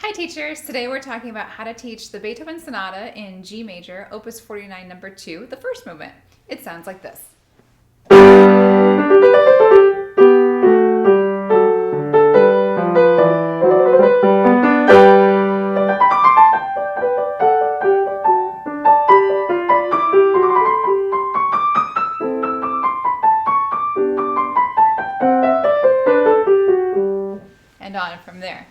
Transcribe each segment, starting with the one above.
Hi teachers! Today we're talking about how to teach the Beethoven Sonata in G Major, Opus 49, number 2, the first movement. It sounds like this. And on from there.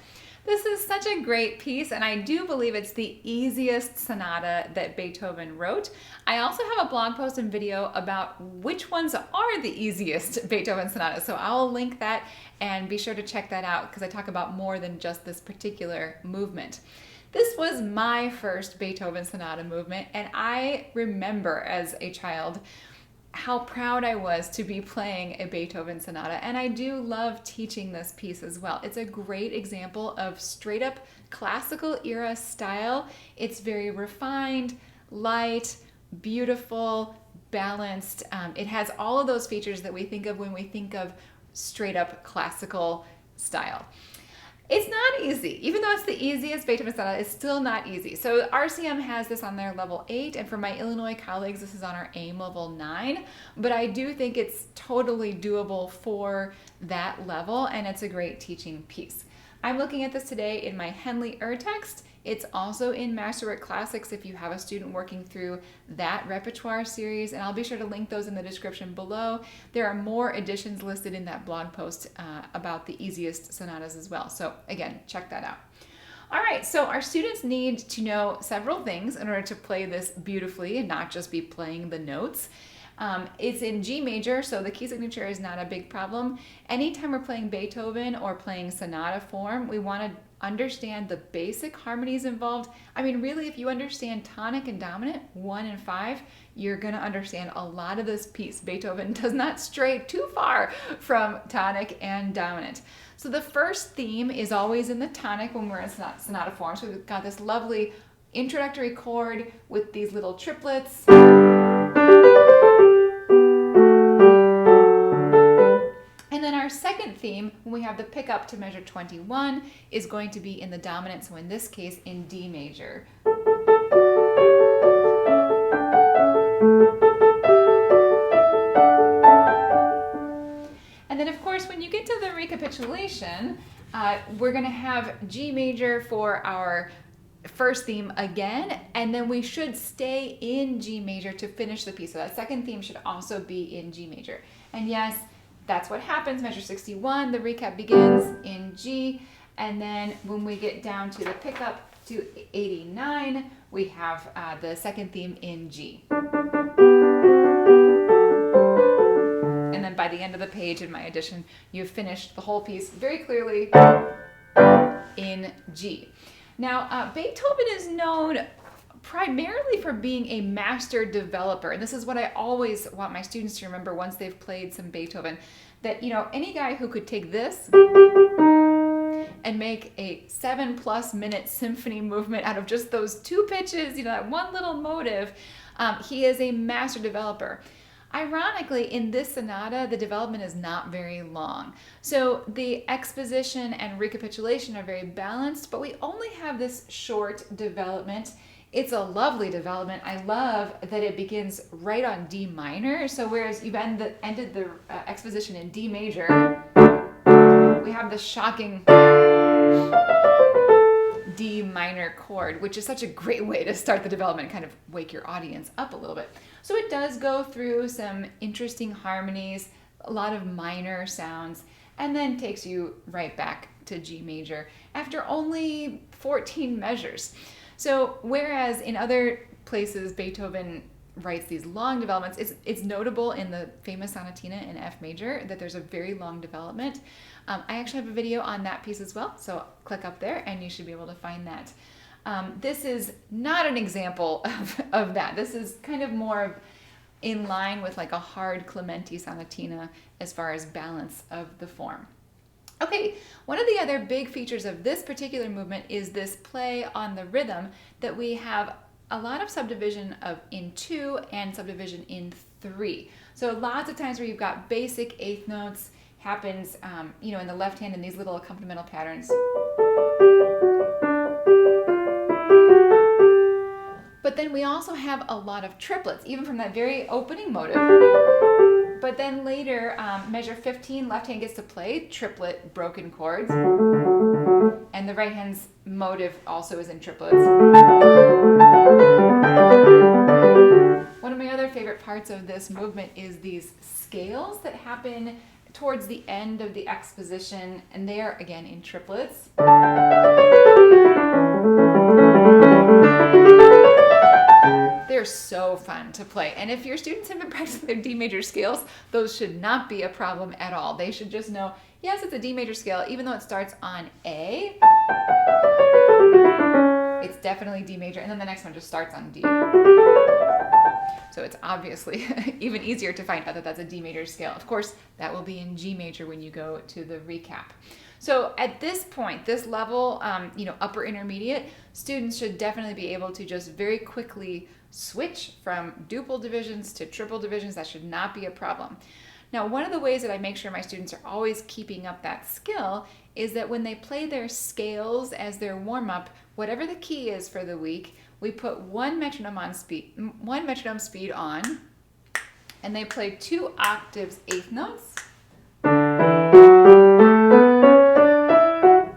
This is such a great piece, and I do believe it's the easiest sonata that Beethoven wrote. I also have a blog post and video about which ones are the easiest Beethoven sonatas, so I'll link that and be sure to check that out because I talk about more than just this particular movement. This was my first Beethoven sonata movement, and I remember as a child how proud I was to be playing a Beethoven sonata, and I do love teaching this piece as well. It's a great example of straight up classical era style. It's very refined, light, beautiful, balanced. It has all of those features that we think of when we think of straight up classical style. It's not easy. Even though it's the easiest Beethoven sonata, it's still not easy. So RCM has this on their level 8, and for my Illinois colleagues, this is on our AIM level 9. But I do think it's totally doable for that level, and it's a great teaching piece. I'm looking at this today in my Henley text. It's also in Masterwork Classics if you have a student working through that repertoire series, and I'll be sure to link those in the description below. There are more editions listed in that blog post about the easiest sonatas as well. So again, check that out. All right, so our students need to know several things in order to play this beautifully and not just be playing the notes. It's in G major, so the key signature is not a big problem. Anytime we're playing Beethoven or playing sonata form, we want to understand the basic harmonies involved. I mean, really, if you understand tonic and dominant, 1 and 5, you're going to understand a lot of this piece. Beethoven does not stray too far from tonic and dominant. So the first theme is always in the tonic when we're in sonata form. So we've got this lovely introductory chord with these little triplets. And then our second theme, when we have the pickup to measure 21, is going to be in the dominant, so in this case, in D major. And then, of course, when you get to the recapitulation, we're going to have G major for our first theme again, and then we should stay in G major to finish the piece. So that second theme should also be in G major. And yes, that's what happens. Measure 61, the recap begins in G, and then when we get down to the pickup to 89, we have the second theme in G. And then by the end of the page in my edition, you've finished the whole piece very clearly in G. Now, Beethoven is known primarily for being a master developer, and this is what I always want my students to remember once they've played some Beethoven, that any guy who could take this and make a 7+ minute symphony movement out of just those 2 pitches, that one little motive, he is a master developer. Ironically, in this sonata, the development is not very long. So the exposition and recapitulation are very balanced, but we only have this short development. It's a lovely development. I love that it begins right on D minor. So whereas you've ended the exposition in D major, we have the shocking D minor chord, which is such a great way to start the development, kind of wake your audience up a little bit. So it does go through some interesting harmonies, a lot of minor sounds, and then takes you right back to G major after only 14 measures. So whereas in other places Beethoven writes these long developments, it's notable in the famous sonatina in F major that there's a very long development. I actually have a video on that piece as well, so click up there and you should be able to find that. This is not an example of that. This is kind of more in line with like a hard Clementi sonatina as far as balance of the form. Okay, one of the other big features of this particular movement is this play on the rhythm, that we have a lot of subdivision in 2 and subdivision in 3. So lots of times where you've got basic eighth notes happens, in the left hand in these little accompanimental patterns. then we also have a lot of triplets, even from that very opening motive. But then later, measure 15, left hand gets to play triplet broken chords. And the right hand's motive also is in triplets. One of my other favorite parts of this movement is these scales that happen towards the end of the exposition, and they are again in triplets. They're so fun to play. And if your students have been practicing their D major scales, those should not be a problem at all. They should just know, yes, it's a D major scale, even though it starts on A, it's definitely D major, and then the next one just starts on D. So it's obviously even easier to find out that that's a D major scale. Of course, that will be in G major when you go to the recap. So at this point, this level, upper intermediate, students should definitely be able to just very quickly switch from duple divisions to triple divisions. That should not be a problem. Now, one of the ways that I make sure my students are always keeping up that skill is that when they play their scales as their warm-up, whatever the key is for the week, we put one metronome speed on, and they play 2 octaves eighth notes,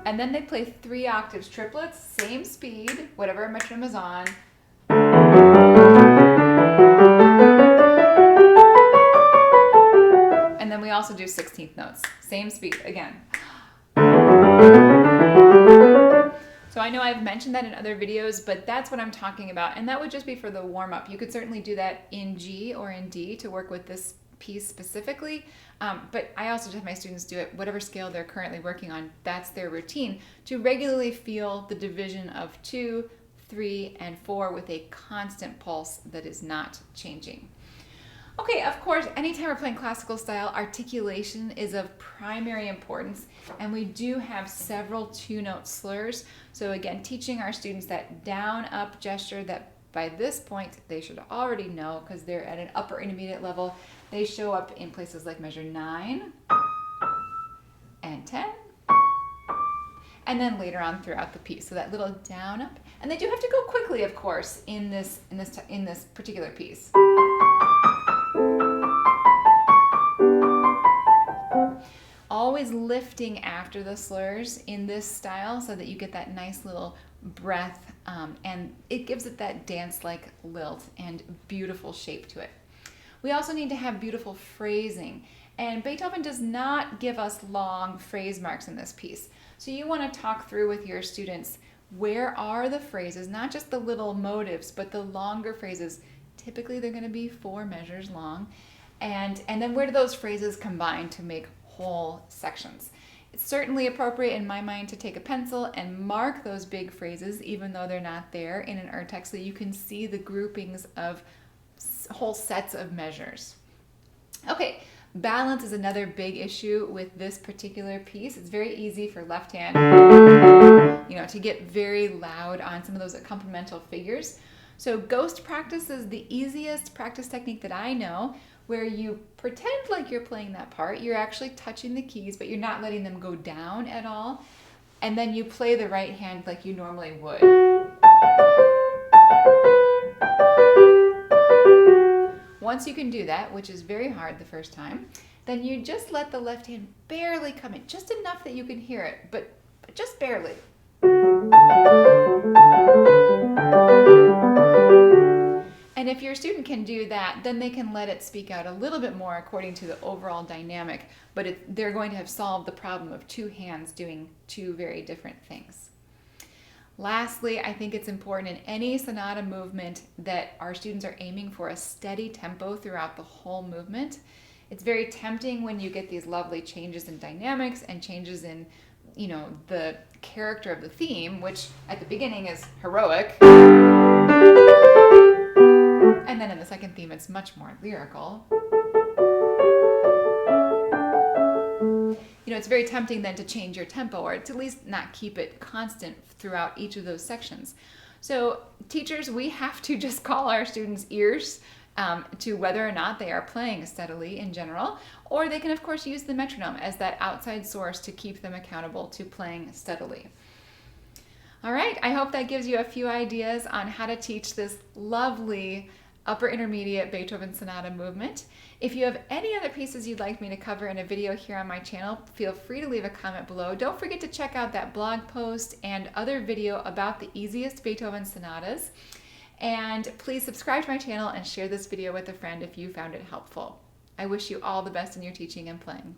and then they play 3 octaves triplets, same speed, whatever metronome is on, and then we also do 16th notes, same speed again. So I know I've mentioned that in other videos, but that's what I'm talking about, and that would just be for the warm-up. You could certainly do that in G or in D to work with this piece specifically, but I also just have my students do it whatever scale they're currently working on. That's their routine, to regularly feel the division of 2, 3, and 4 with a constant pulse that is not changing. Okay, of course, anytime we're playing classical style, articulation is of primary importance, and we do have several 2-note slurs. So again, teaching our students that down-up gesture that by this point they should already know because they're at an upper intermediate level. They show up in places like measure 9 and 10, and then later on throughout the piece. So that little down-up, and they do have to go quickly, of course, in this particular piece. Always lifting after the slurs in this style so that you get that nice little breath, and it gives it that dance-like lilt and beautiful shape to it. We also need to have beautiful phrasing, and Beethoven does not give us long phrase marks in this piece. So you want to talk through with your students, where are the phrases, not just the little motives, but the longer phrases. Typically they're going to be 4 measures long, and then where do those phrases combine to make whole sections. It's certainly appropriate in my mind to take a pencil and mark those big phrases even though they're not there in an art text so you can see the groupings of whole sets of measures. Okay, balance is another big issue with this particular piece. It's very easy for left hand, to get very loud on some of those accompanimental figures. So ghost practice is the easiest practice technique that I know, where you pretend like you're playing that part. You're actually touching the keys, but you're not letting them go down at all. And then you play the right hand like you normally would. Once you can do that, which is very hard the first time, then you just let the left hand barely come in, just enough that you can hear it, but just barely. And if your student can do that, then they can let it speak out a little bit more according to the overall dynamic, but they're going to have solved the problem of 2 hands doing 2 very different things. Lastly, I think it's important in any sonata movement that our students are aiming for a steady tempo throughout the whole movement. It's very tempting when you get these lovely changes in dynamics and changes in, the character of the theme, which at the beginning is heroic. And then in the second theme, it's much more lyrical. It's very tempting then to change your tempo, or to at least not keep it constant throughout each of those sections. So teachers, we have to just call our students' ears to whether or not they are playing steadily in general, or they can of course use the metronome as that outside source to keep them accountable to playing steadily. All right, I hope that gives you a few ideas on how to teach this lovely upper intermediate Beethoven Sonata movement. If you have any other pieces you'd like me to cover in a video here on my channel, feel free to leave a comment below. Don't forget to check out that blog post and other video about the easiest Beethoven sonatas. And please subscribe to my channel and share this video with a friend if you found it helpful. I wish you all the best in your teaching and playing.